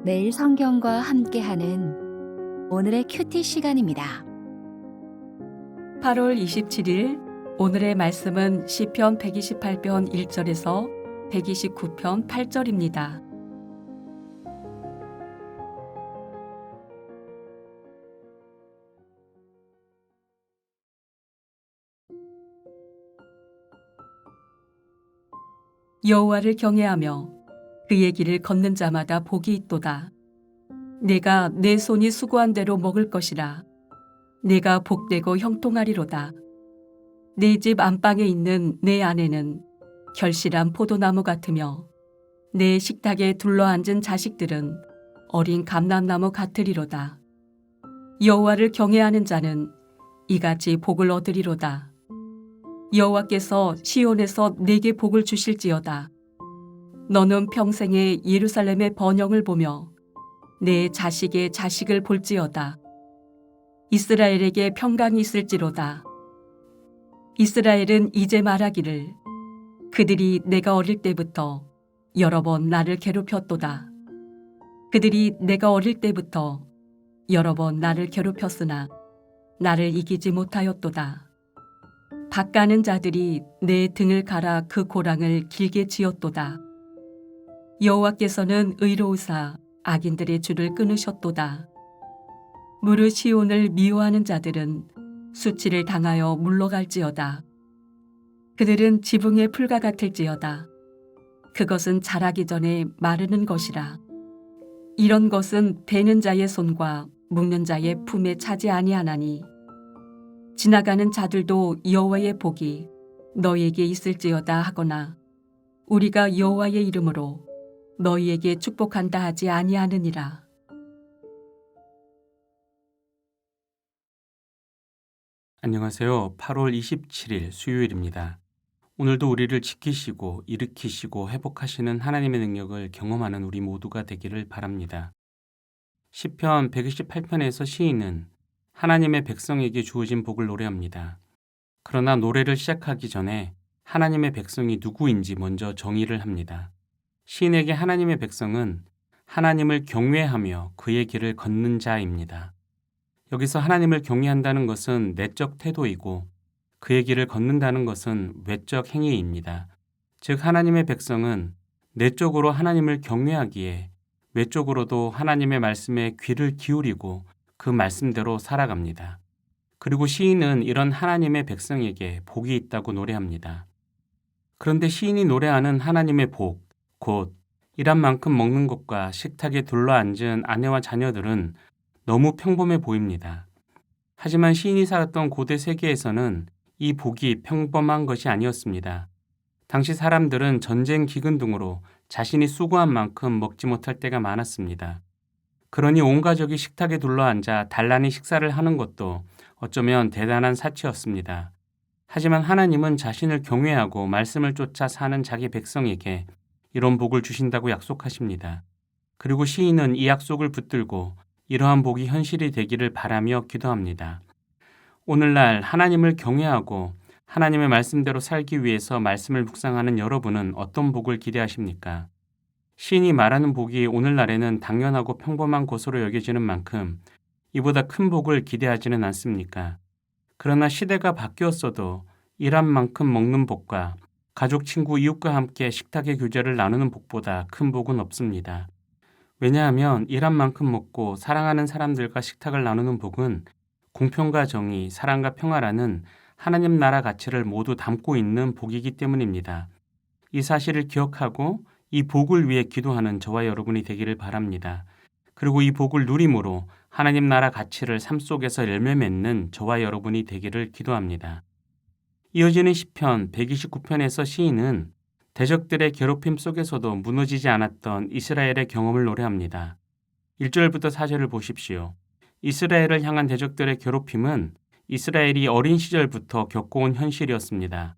매일 성경과 함께하는 오늘의 큐티 시간입니다. 8월 27일 오늘의 말씀은 시편 128편 1절에서 129편 8절입니다. 여호와를 경외하며 그의 길을 걷는 자마다 복이 있도다. 내가 내 손이 수고한 대로 먹을 것이라. 내가 복되고 형통하리로다. 내 집 안방에 있는 내 아내는 결실한 포도나무 같으며 내 식탁에 둘러앉은 자식들은 어린 감람나무 같으리로다. 여호와를 경외하는 자는 이같이 복을 얻으리로다. 여호와께서 시온에서 내게 복을 주실지어다. 너는 평생에 예루살렘의 번영을 보며 내 자식의 자식을 볼지어다. 이스라엘에게 평강이 있을지로다. 이스라엘은 이제 말하기를 그들이 내가 어릴 때부터 여러 번 나를 괴롭혔도다. 그들이 내가 어릴 때부터 여러 번 나를 괴롭혔으나 나를 이기지 못하였도다. 밭가는 자들이 내 등을 갈아 그 고랑을 길게 지었도다. 여호와께서는 의로우사 악인들의 줄을 끊으셨도다. 무릇 시온을 미워하는 자들은 수치를 당하여 물러갈지어다. 그들은 지붕의 풀과 같을지어다. 그것은 자라기 전에 마르는 것이라. 이런 것은 베는 자의 손과 묶는 자의 품에 차지 아니하나니 지나가는 자들도 여호와의 복이 너희에게 있을지어다 하거나 우리가 여호와의 이름으로 너희에게 축복한다 하지 아니하느니라. 안녕하세요. 8월 27일 수요일입니다. 오늘도 우리를 지키시고 일으키시고 회복하시는 하나님의 능력을 경험하는 우리 모두가 되기를 바랍니다. 시편 128편에서 시인은 하나님의 백성에게 주어진 복을 노래합니다. 그러나 노래를 시작하기 전에 하나님의 백성이 누구인지 먼저 정의를 합니다. 시인에게 하나님의 백성은 하나님을 경외하며 그의 길을 걷는 자입니다. 여기서 하나님을 경외한다는 것은 내적 태도이고 그의 길을 걷는다는 것은 외적 행위입니다. 즉 하나님의 백성은 내적으로 하나님을 경외하기에 외적으로도 하나님의 말씀에 귀를 기울이고 그 말씀대로 살아갑니다. 그리고 시인은 이런 하나님의 백성에게 복이 있다고 노래합니다. 그런데 시인이 노래하는 하나님의 복, 곧 일한 만큼 먹는 것과 식탁에 둘러앉은 아내와 자녀들은 너무 평범해 보입니다. 하지만 시인이 살았던 고대 세계에서는 이 복이 평범한 것이 아니었습니다. 당시 사람들은 전쟁 기근 등으로 자신이 수고한 만큼 먹지 못할 때가 많았습니다. 그러니 온 가족이 식탁에 둘러앉아 단란히 식사를 하는 것도 어쩌면 대단한 사치였습니다. 하지만 하나님은 자신을 경외하고 말씀을 쫓아 사는 자기 백성에게 이런 복을 주신다고 약속하십니다. 그리고 시인은 이 약속을 붙들고 이러한 복이 현실이 되기를 바라며 기도합니다. 오늘날 하나님을 경외하고 하나님의 말씀대로 살기 위해서 말씀을 묵상하는 여러분은 어떤 복을 기대하십니까? 시인이 말하는 복이 오늘날에는 당연하고 평범한 것으로 여겨지는 만큼 이보다 큰 복을 기대하지는 않습니까? 그러나 시대가 바뀌었어도 일한 만큼 먹는 복과 가족, 친구, 이웃과 함께 식탁의 교제를 나누는 복보다 큰 복은 없습니다. 왜냐하면 일한 만큼 먹고 사랑하는 사람들과 식탁을 나누는 복은 공평과 정의, 사랑과 평화라는 하나님 나라 가치를 모두 담고 있는 복이기 때문입니다. 이 사실을 기억하고 이 복을 위해 기도하는 저와 여러분이 되기를 바랍니다. 그리고 이 복을 누림으로 하나님 나라 가치를 삶 속에서 열매 맺는 저와 여러분이 되기를 기도합니다. 이어지는 시편 129편에서 시인은 대적들의 괴롭힘 속에서도 무너지지 않았던 이스라엘의 경험을 노래합니다. 1절부터 4절을 보십시오. 이스라엘을 향한 대적들의 괴롭힘은 이스라엘이 어린 시절부터 겪어온 현실이었습니다.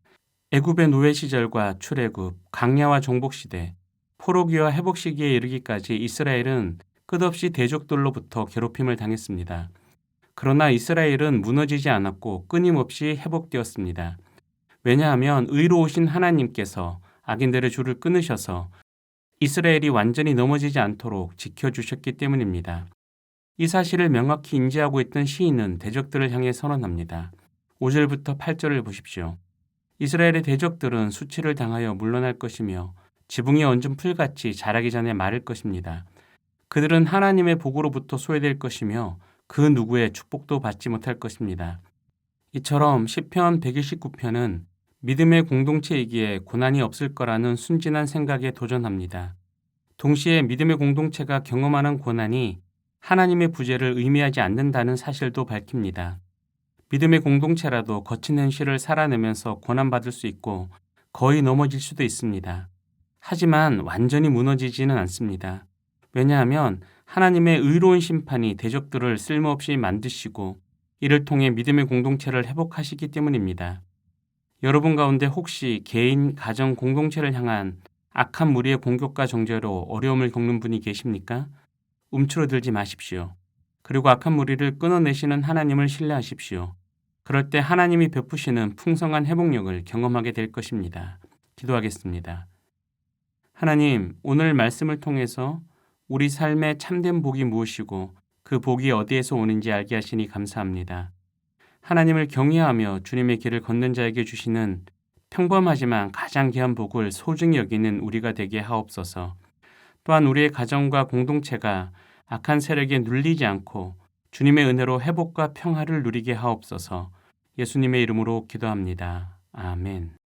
애굽의 노예 시절과 출애굽, 광야와 정복 시대, 포로기와 회복 시기에 이르기까지 이스라엘은 끝없이 대적들로부터 괴롭힘을 당했습니다. 그러나 이스라엘은 무너지지 않았고 끊임없이 회복되었습니다. 왜냐하면 의로우신 하나님께서 악인들의 줄을 끊으셔서 이스라엘이 완전히 넘어지지 않도록 지켜주셨기 때문입니다. 이 사실을 명확히 인지하고 있던 시인은 대적들을 향해 선언합니다. 5절부터 8절을 보십시오. 이스라엘의 대적들은 수치를 당하여 물러날 것이며 지붕에 얹은 풀같이 자라기 전에 마를 것입니다. 그들은 하나님의 복으로부터 소외될 것이며 그 누구의 축복도 받지 못할 것입니다. 이처럼 시편 129편은 믿음의 공동체이기에 고난이 없을 거라는 순진한 생각에 도전합니다. 동시에 믿음의 공동체가 경험하는 고난이 하나님의 부재를 의미하지 않는다는 사실도 밝힙니다. 믿음의 공동체라도 거친 현실을 살아내면서 고난받을 수 있고 거의 넘어질 수도 있습니다. 하지만 완전히 무너지지는 않습니다. 왜냐하면 하나님의 의로운 심판이 대적들을 쓸모없이 만드시고 이를 통해 믿음의 공동체를 회복하시기 때문입니다. 여러분 가운데 혹시 개인, 가정, 공동체를 향한 악한 무리의 공격과 정죄로 어려움을 겪는 분이 계십니까? 움츠러들지 마십시오. 그리고 악한 무리를 끊어내시는 하나님을 신뢰하십시오. 그럴 때 하나님이 베푸시는 풍성한 회복력을 경험하게 될 것입니다. 기도하겠습니다. 하나님, 오늘 말씀을 통해서 우리 삶의 참된 복이 무엇이고 그 복이 어디에서 오는지 알게 하시니 감사합니다. 하나님을 경외하며 주님의 길을 걷는 자에게 주시는 평범하지만 가장 귀한 복을 소중히 여기는 우리가 되게 하옵소서. 또한 우리의 가정과 공동체가 악한 세력에 눌리지 않고 주님의 은혜로 회복과 평화를 누리게 하옵소서. 예수님의 이름으로 기도합니다. 아멘.